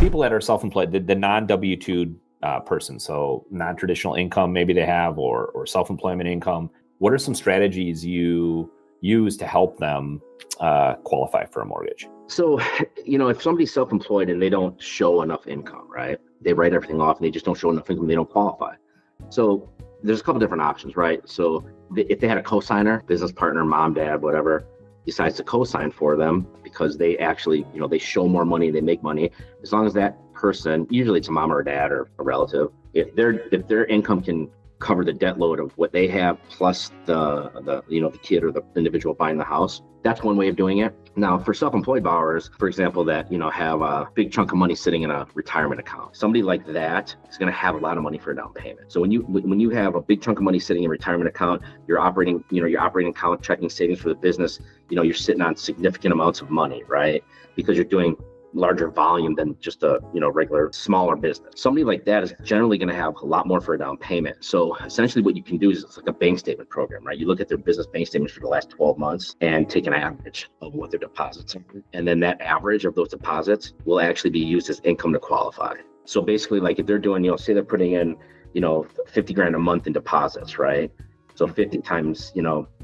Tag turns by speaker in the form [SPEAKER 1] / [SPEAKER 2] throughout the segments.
[SPEAKER 1] people that are self-employed, the non-W-2 person, so non-traditional income maybe they have, or self-employment income, what are some strategies you use to help them qualify for a mortgage?
[SPEAKER 2] So, if somebody's self-employed and they don't show enough income, right? They write everything off and they just don't show enough income, they don't qualify. So there's a couple different options, right? So if they had a cosigner, business partner, mom, dad, whatever, decides to co-sign for them because they actually, they show more money, they make money, as long as that person, usually it's a mom or a dad or a relative, if their income can cover the debt load of what they have plus the kid or the individual buying the house, that's one way of doing it. Now, for self-employed borrowers, for example, that have a big chunk of money sitting in a retirement account, somebody like that is going to have a lot of money for a down payment. So when you have a big chunk of money sitting in a retirement account, your operating account, checking, savings for the business, you're sitting on significant amounts of money, right? Because you're doing larger volume than just a regular smaller business. Somebody like that is generally going to have a lot more for a down payment. So essentially what you can do is it's like a bank statement program, right? You look at their business bank statements for the last 12 months and take an average of what their deposits are. And then that average of those deposits will actually be used as income to qualify. So basically, like if they're doing, say they're putting in, 50 grand a month in deposits, right? So 50 times,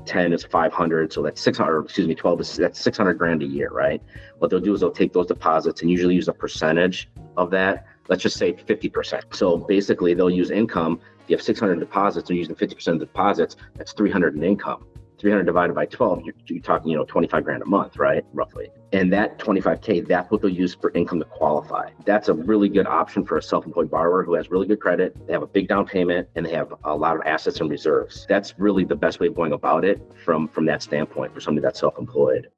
[SPEAKER 2] 10 is 500. So that's 12 is that's 600 grand a year, right? What they'll do is they'll take those deposits and usually use a percentage of that. Let's just say 50%. So basically they'll use income. If you have 600 deposits, they're using 50% of the deposits. That's 300 in income. 300 divided by 12, you're talking, 25 grand a month, right? Roughly. And that 25K, that's what they'll use for income to qualify. That's a really good option for a self-employed borrower who has really good credit. They have a big down payment and they have a lot of assets and reserves. That's really the best way of going about it from that standpoint for somebody that's self-employed.